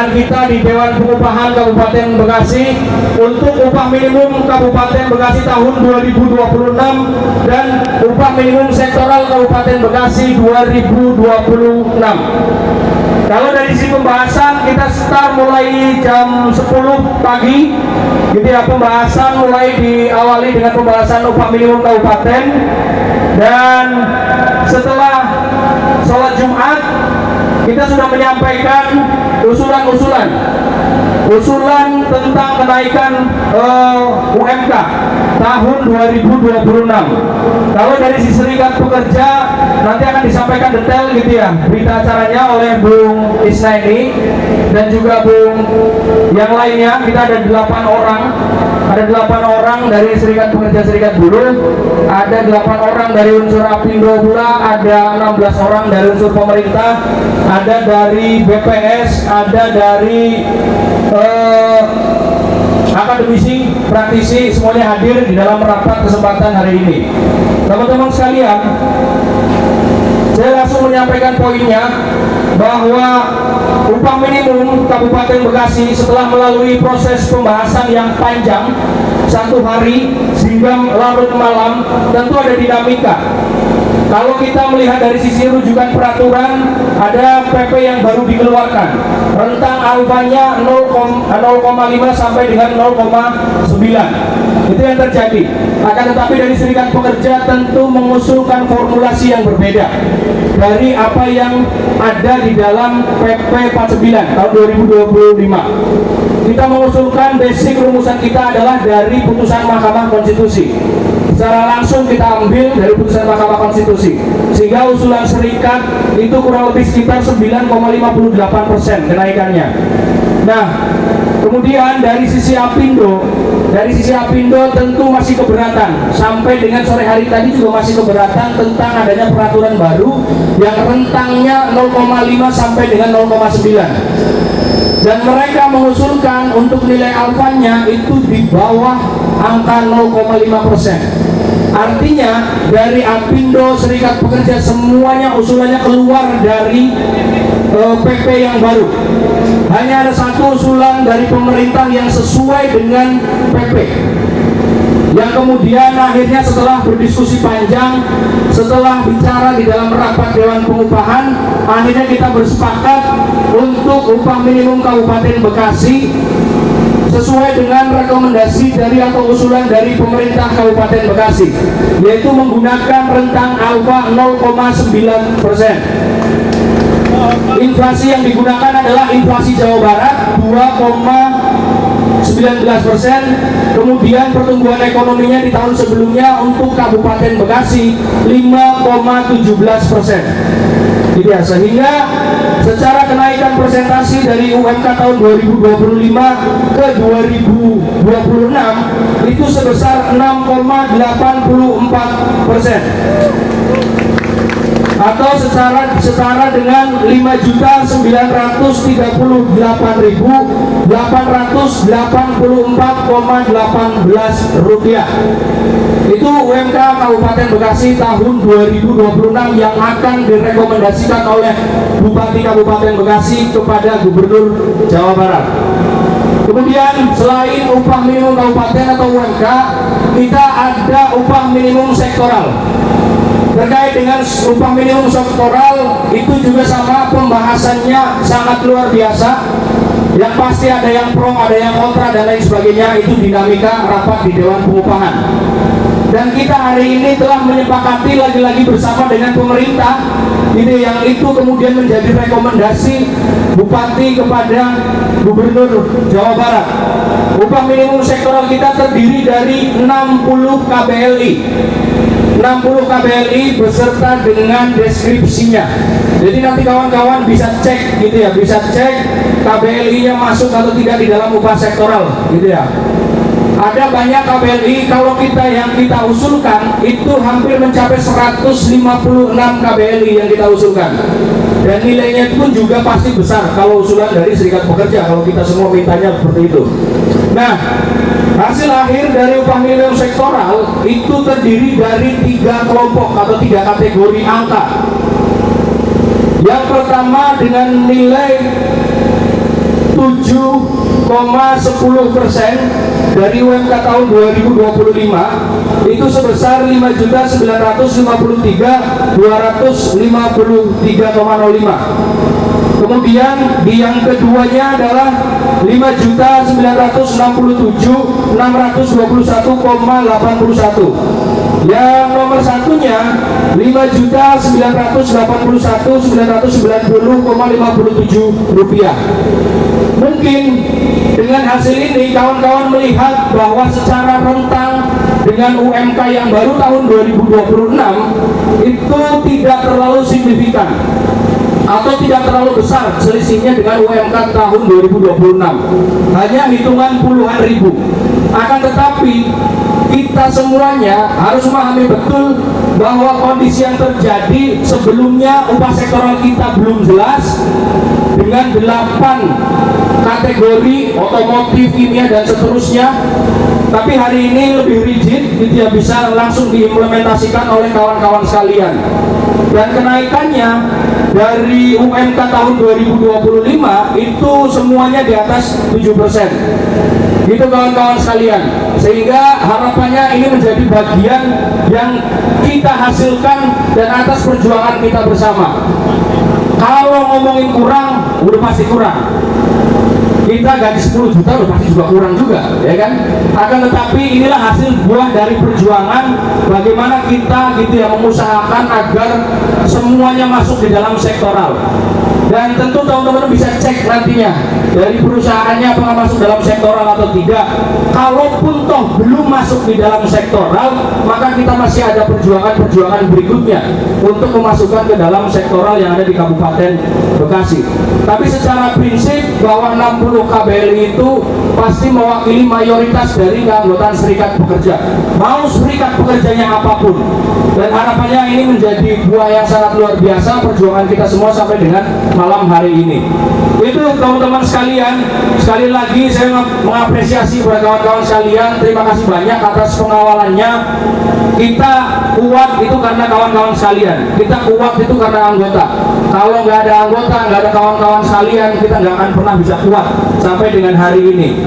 dengan kita di Dewan Pengupahan Kabupaten Bekasi untuk upah minimum Kabupaten Bekasi tahun 2026 dan upah minimum sektoral Kabupaten Bekasi 2026. Kalau dari sisi pembahasan kita start mulai jam 10 pagi gitu ya, pembahasan mulai diawali dengan pembahasan upah minimum kabupaten, dan setelah sholat Jumat kita sudah menyampaikan usulan tentang kenaikan UMK tahun 2026. Kalau dari sisi serikat pekerja nanti akan disampaikan detail gitu ya berita acaranya oleh Bung Isna ini dan juga Bung yang lainnya. Kita ada 8 orang dari serikat pekerja serikat buruh, ada 8 orang dari unsur Apindo pula, ada 16 orang dari unsur pemerintah, ada dari BPS, ada dari akademisi, praktisi, semuanya hadir di dalam rapat kesempatan hari ini. Teman-teman sekalian, saya langsung menyampaikan poinnya bahwa upah minimum Kabupaten Bekasi setelah melalui proses pembahasan yang panjang 1 hari sehingga larut malam, tentu ada dinamika. Kalau kita melihat dari sisi rujukan peraturan, ada PP yang baru dikeluarkan, rentang alfanya 0,5 sampai dengan 0,9. Itu yang terjadi. Akan tetapi dari serikat pekerja tentu mengusulkan formulasi yang berbeda dari apa yang ada di dalam PP 49 tahun 2025. Kita mengusulkan basic rumusan kita adalah dari putusan Mahkamah Konstitusi. Secara langsung kita ambil dari putusan Mahkamah Konstitusi, sehingga usulan serikat itu kurang lebih sekitar 9,58% kenaikannya. Nah, kemudian dari sisi Apindo tentu masih keberatan. Sampai dengan sore hari tadi juga masih keberatan tentang adanya peraturan baru yang rentangnya 0,5 sampai dengan 0,9. Dan mereka mengusulkan untuk nilai alfanya itu di bawah angka 0,5%. Artinya dari Apindo, serikat pekerja, semuanya usulannya keluar dari PP yang baru. Hanya ada satu usulan dari pemerintah yang sesuai dengan PP, yang kemudian akhirnya setelah berdiskusi panjang, setelah bicara di dalam rapat Dewan Pengupahan, akhirnya kita bersepakat untuk upah minimum Kabupaten Bekasi sesuai dengan rekomendasi dari atau usulan dari pemerintah Kabupaten Bekasi, yaitu menggunakan rentang alfa 0,9%. Inflasi yang digunakan adalah inflasi Jawa Barat 2,19%. Kemudian pertumbuhan ekonominya di tahun sebelumnya untuk Kabupaten Bekasi 5,17%. Gitu ya, sehingga secara kenaikan presentasi dari UMK tahun 2025 ke 2026 itu sebesar 6,84%, atau setara dengan 5.984.884,18 rupiah. Itu UMK Kabupaten Bekasi tahun 2026 yang akan direkomendasikan oleh Bupati Kabupaten Bekasi kepada Gubernur Jawa Barat. Kemudian selain upah minimum kabupaten atau UMK, kita ada upah minimum sektoral. Terkait dengan upah minimum sektoral itu juga sama, pembahasannya sangat luar biasa. Yang pasti ada yang pro, ada yang kontra dan lain sebagainya. Itu dinamika rapat di Dewan Pengupahan. Dan kita hari ini telah menyepakati lagi-lagi bersama dengan pemerintah ini, yang itu kemudian menjadi rekomendasi Bupati kepada Gubernur Jawa Barat. Upah minimum sektoral kita terdiri dari 60 KBLI. 60 KBLI beserta dengan deskripsinya. Jadi nanti kawan-kawan bisa cek gitu ya, bisa cek KBLI-nya masuk atau tidak di dalam upah sektoral gitu ya. Ada banyak KBLI, kalau yang kita usulkan itu hampir mencapai 156 KBLI yang kita usulkan. Dan nilainya pun juga pasti besar kalau usulan dari serikat pekerja, kalau kita semua mintanya seperti itu. Nah, hasil akhir dari upah minimum sektoral itu terdiri dari 3 kelompok atau 3 kategori angka. Yang pertama dengan nilai dari UMK tahun 2025 itu sebesar 5.953.253,05. Kemudian di yang keduanya adalah 5.967.621,81. Yang nomor satunya 5.981.990,57 rupiah. Mungkin dengan hasil ini kawan-kawan melihat bahwa secara rentang dengan UMK yang baru tahun 2026 itu tidak terlalu signifikan atau tidak terlalu besar selisihnya dengan UMK tahun 2026, hanya hitungan puluhan ribu. Akan tetapi kita semuanya harus memahami betul bahwa kondisi yang terjadi sebelumnya upah sektoral kita belum jelas dengan 8 kategori otomotif, kimia dan seterusnya, tapi hari ini lebih rigid, tidak bisa langsung diimplementasikan oleh kawan-kawan sekalian. Dan kenaikannya dari UMK tahun 2025 itu semuanya di atas 7%. Gitu kawan-kawan sekalian. Sehingga harapannya ini menjadi bagian yang kita hasilkan dan atas perjuangan kita bersama. Kalau ngomongin kurang, udah pasti kurang. Kita gaji 10 juta udah pasti juga kurang juga, ya kan? Akan tetapi inilah hasil buah dari perjuangan bagaimana kita gitu ya mengusahakan agar semuanya masuk di dalam sektoral. Dan tentu teman-teman bisa cek nantinya dari perusahaannya apakah masuk dalam sektoral atau tidak. Kalaupun toh belum masuk di dalam sektoral, maka kita masih ada perjuangan-perjuangan berikutnya untuk memasukkan ke dalam sektoral yang ada di Kabupaten Bekasi. Tapi secara prinsip bahwa 60 KBLI itu pasti mewakili mayoritas dari keanggotaan serikat pekerja, mau serikat pekerjanya apapun. Dan harapannya ini menjadi buah yang sangat luar biasa perjuangan kita semua sampai dengan malam hari ini. Itu teman-teman sekalian, sekali lagi saya mengapresiasi kepada kawan-kawan sekalian. Terima kasih banyak atas pengawalannya. Kita kuat itu karena kawan-kawan sekalian, kita kuat itu karena anggota. Kalau nggak ada anggota, nggak ada kawan-kawan sekalian, kita nggak akan pernah bisa kuat sampai dengan hari ini.